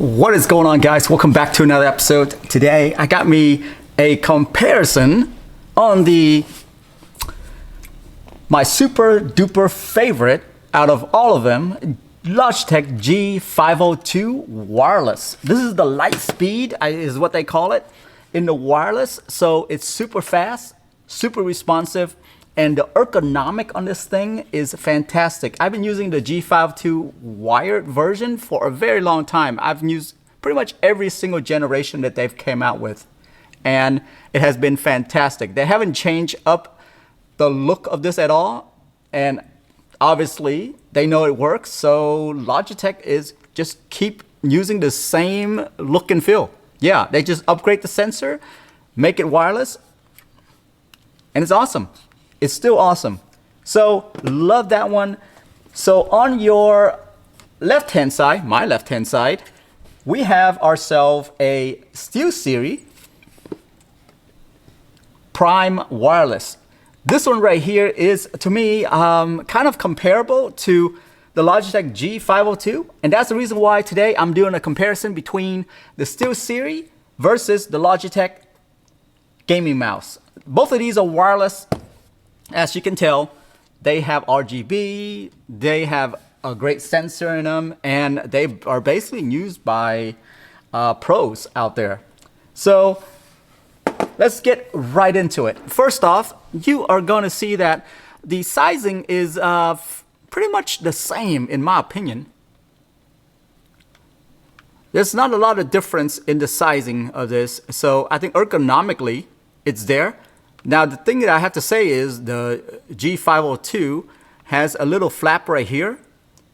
What is going on, guys? Welcome back to another episode. Today I got me a comparison on my super duper favorite out of all of them, Logitech G502 wireless. This is the light speed is what they call it in the wireless. So it's super fast, super responsive, and the ergonomic on this thing is fantastic. I've been using the G502 wired version for a very long time. I've used pretty much every single generation that they've came out with, and it has been fantastic. They haven't changed up the look of this at all, and obviously they know it works, so Logitech is just keep using the same look and feel. Yeah, they just upgrade the sensor, make it wireless, and it's awesome. It's still awesome. So love that one. So on your left-hand side, my left-hand side, we have ourselves a SteelSeries Prime Wireless. This one right here is, to me, kind of comparable to the Logitech G502. And that's the reason why today I'm doing a comparison between the SteelSeries versus the Logitech gaming mouse. Both of these are wireless. As you can tell, they have RGB, they have a great sensor in them, and they are basically used by pros out there. So let's get right into it. First off, you are going to see that the sizing is pretty much the same in my opinion. There's not a lot of difference in the sizing of this, so I think ergonomically it's there. Now, the thing that I have to say is the G502 has a little flap right here.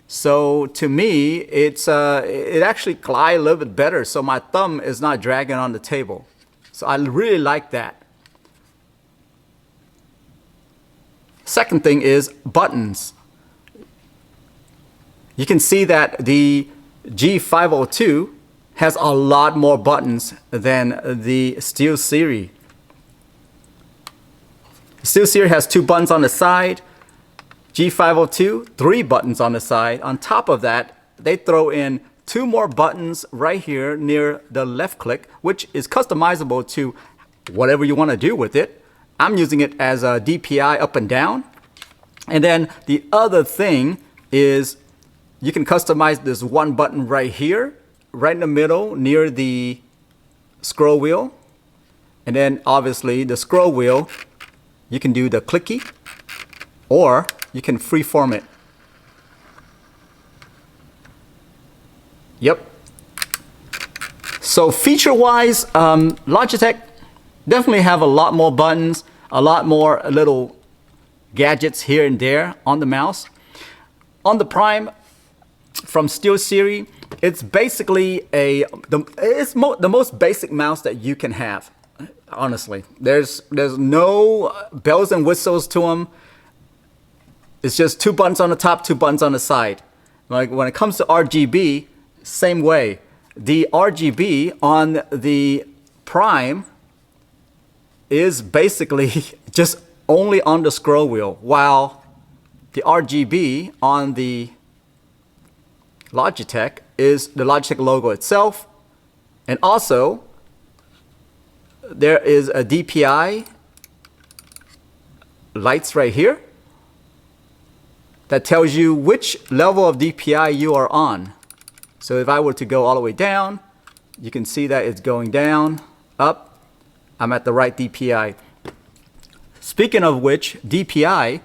So to me, it actually glides a little bit better. So my thumb is not dragging on the table. So I really like that. Second thing is buttons. You can see that the G502 has a lot more buttons than the SteelSeries. SteelSeries has 2 buttons on the side. G502, 3 buttons on the side. On top of that, they throw in 2 more buttons right here near the left click, which is customizable to whatever you want to do with it. I'm using it as a DPI up and down. And then the other thing is you can customize this one button right here, right in the middle near the scroll wheel. And then obviously the scroll wheel, you can do the clicky, or you can freeform it. Yep. So feature-wise, Logitech definitely have a lot more buttons, a lot more little gadgets here and there on the mouse. On the Prime from SteelSeries, it's basically the most basic mouse that you can have. Honestly, there's no bells and whistles to them. It's just 2 buttons on the top, 2 buttons on the side. Like when it comes to RGB, same way. The RGB on the Prime is basically just only on the scroll wheel, while the RGB on the Logitech is the Logitech logo itself, and also there is a DPI lights right here that tells you which level of DPI you are on. So if I were to go all the way down, you can see that it's going down, up. I'm at the right DPI. Speaking of which, DPI,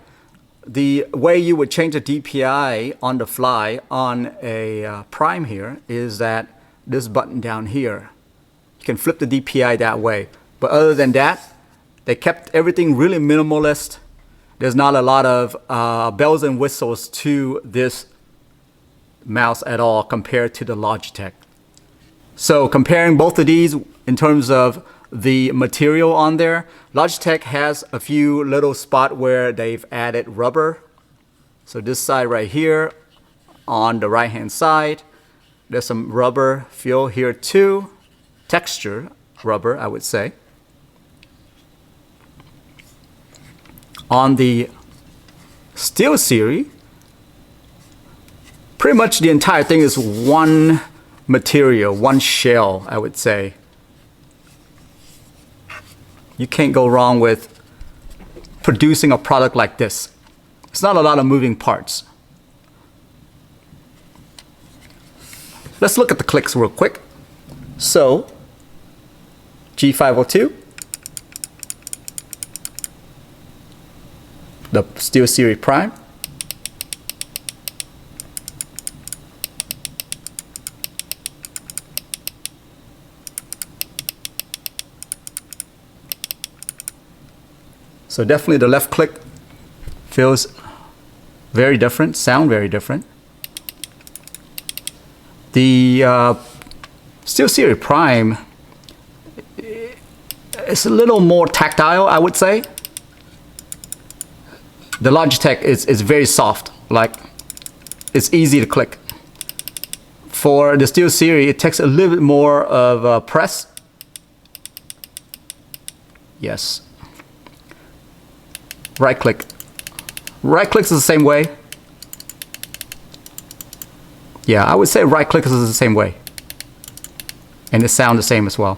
the way you would change the DPI on the fly on a Prime here is that this button down here. You can flip the DPI that way. But other than that, they kept everything really minimalist. There's not a lot of bells and whistles to this mouse at all compared to the Logitech. So comparing both of these in terms of the material on there, Logitech has a few little spots where they've added rubber. So this side right here on the right hand side, there's some rubber feel here too. Texture rubber, I would say. On the SteelSeries, pretty much the entire thing is one material, one shell, I would say. You can't go wrong with producing a product like this. It's not a lot of moving parts. Let's look at the clicks real quick. So, G502, the SteelSeries Prime, so definitely the left click feels very different, sound very different. The SteelSeries Prime is a little more tactile, I would say. The Logitech is very soft, like it's easy to click. For the SteelSeries, it takes a little bit more of a press. Yes. Right click. Right clicks is the same way. Yeah, I would say right click is the same way. And it sounds the same as well.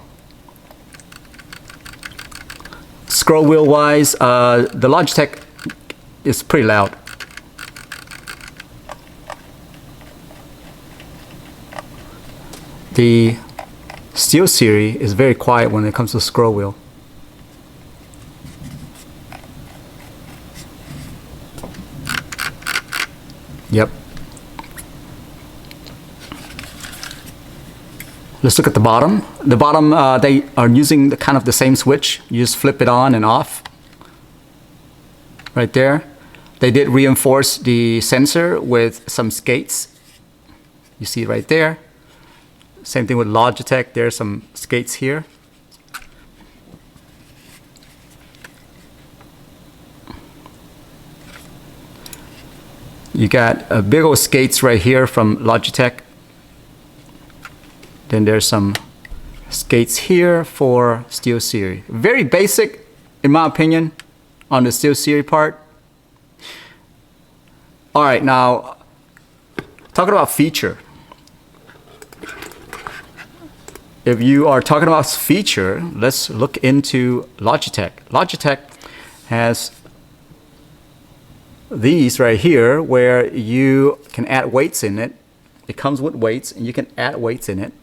Scroll wheel wise, the Logitech is pretty loud. The SteelSeries is very quiet when it comes to scroll wheel. Yep. Let's look at the bottom. The bottom, they are using the kind of the same switch. You just flip it on and off. Right there. They did reinforce the sensor with some skates. You see it right there. Same thing with Logitech. There's some skates here. You got a big old skates right here from Logitech. Then there's some skates here for SteelSeries. Very basic, in my opinion, on the SteelSeries part. All right, now talking about feature. If you are talking about feature, let's look into Logitech. Logitech has these right here where you can add weights in it. It comes with weights and you can add weights in it.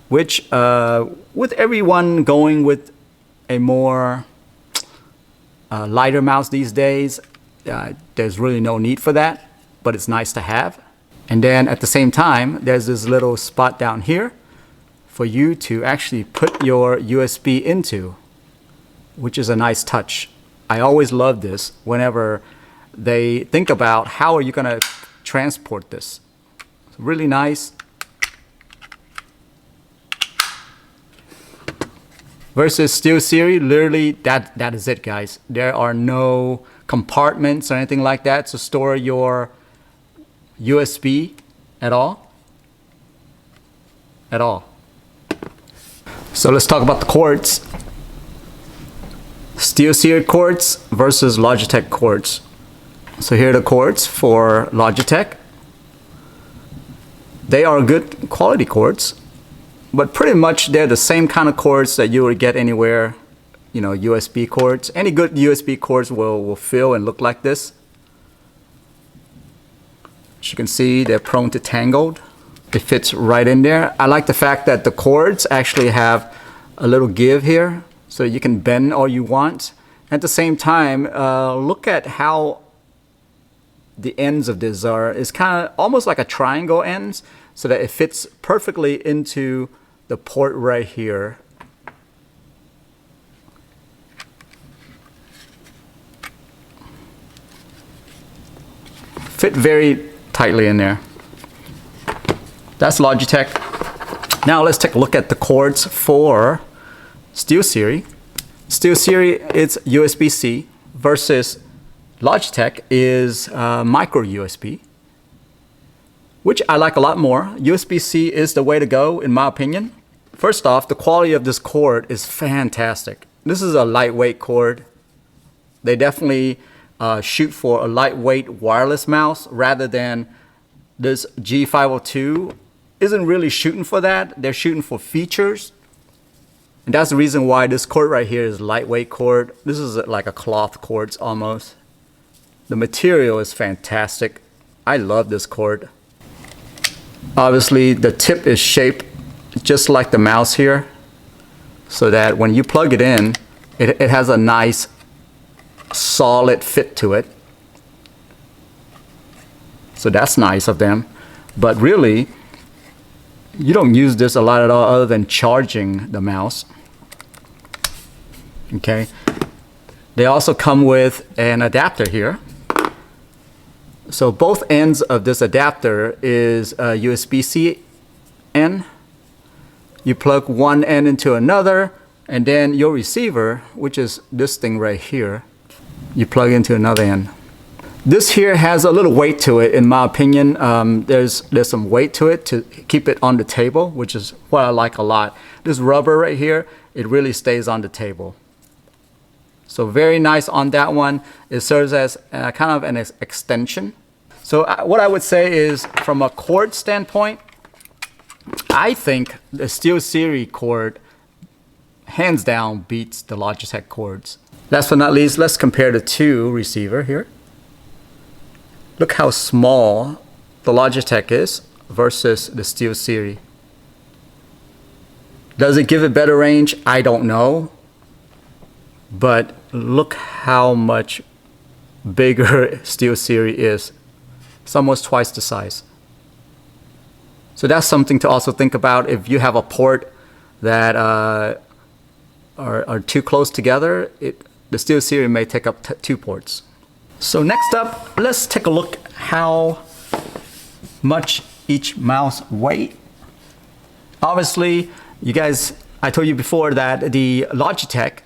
Which with everyone going with a more lighter mouse these days, there's really no need for that, but it's nice to have. And then at the same time, there's this little spot down here for you to actually put your USB into, which is a nice touch. I always love this whenever they think about how are you going to transport this. It's really nice. Versus SteelSeries, literally that is it, guys. There are no compartments or anything like that to store your USB at all. At all. So let's talk about the cords. SteelSeries cords versus Logitech cords. So here are the cords for Logitech. They are good quality cords, but pretty much they're the same kind of cords that you would get anywhere. You know, USB cords. Any good USB cords will feel and look like this. As you can see, they're prone to tangled. It fits right in there. I like the fact that the cords actually have a little give here, so you can bend all you want. At the same time, look at how the ends of this are. It's kind of almost like a triangle ends, so that it fits perfectly into the port right here. Fit very tightly in there. That's Logitech. Now let's take a look at the cords for SteelSeries. SteelSeries is USB-C versus Logitech is micro USB, which I like a lot more. USB-C is the way to go in my opinion. First off, the quality of this cord is fantastic. This is a lightweight cord. They definitely shoot for a lightweight wireless mouse rather than This G502 isn't really shooting for that. They're shooting for features. And that's the reason why this cord right here is lightweight cord. This is like a cloth cord almost. The material is fantastic. I love this cord. Obviously, the tip is shaped just like the mouse here, so that when you plug it in, it has a nice solid fit to it. So that's nice of them. But really, you don't use this a lot at all other than charging the mouse. Okay. They also come with an adapter here. So both ends of this adapter is a USB-C end. You plug one end into another, and then your receiver, which is this thing right here, you plug into another end. This here has a little weight to it, in my opinion. There's some weight to it to keep it on the table, which is what I like a lot. This rubber right here, it really stays on the table. So very nice on that one. It serves as kind of an extension. So what I would say is, from a cord standpoint, I think the SteelSeries cord hands down beats the Logitech cords. Last but not least, let's compare the two receiver here. Look how small the Logitech is versus the SteelSeries. Does it give it better range? I don't know. But look how much bigger SteelSeries is. It's almost twice the size. So that's something to also think about if you have a port that are too close together. The SteelSeries may take up two ports. So next up, let's take a look how much each mouse weighs. Obviously, you guys, I told you before that the Logitech,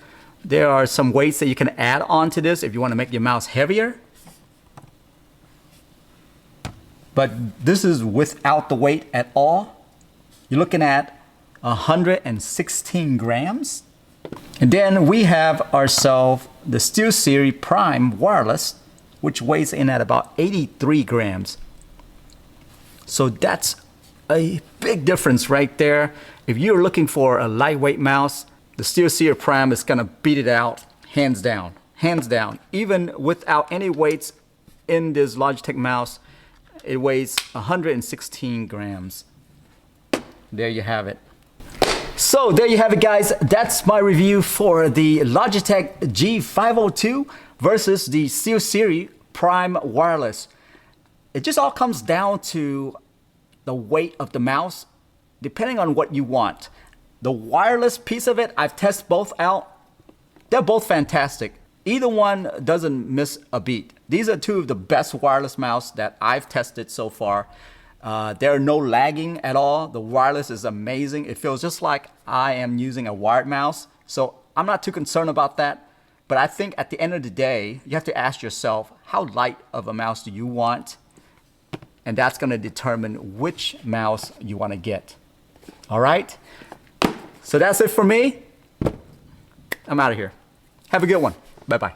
there are some weights that you can add on to this if you want to make your mouse heavier. But this is without the weight at all. You're looking at 116 grams. And then we have ourselves the SteelSeries Prime Wireless, which weighs in at about 83 grams. So that's a big difference right there. If you're looking for a lightweight mouse, the SteelSeries Prime is gonna beat it out, hands down, hands down. Even without any weights in this Logitech mouse, it weighs 116 grams. There you have it. So there you have it, guys. That's my review for the Logitech G502 versus the SteelSeries Prime Wireless. It just all comes down to the weight of the mouse, depending on what you want. The wireless piece of it, I've tested both out. They're both fantastic. Either one doesn't miss a beat. These are two of the best wireless mouse that I've tested so far. There are no lagging at all. The wireless is amazing. It feels just like I am using a wired mouse. So I'm not too concerned about that. But I think at the end of the day, you have to ask yourself, how light of a mouse do you want? And that's going to determine which mouse you want to get. All right? So that's it for me. I'm out of here. Have a good one. Bye-bye.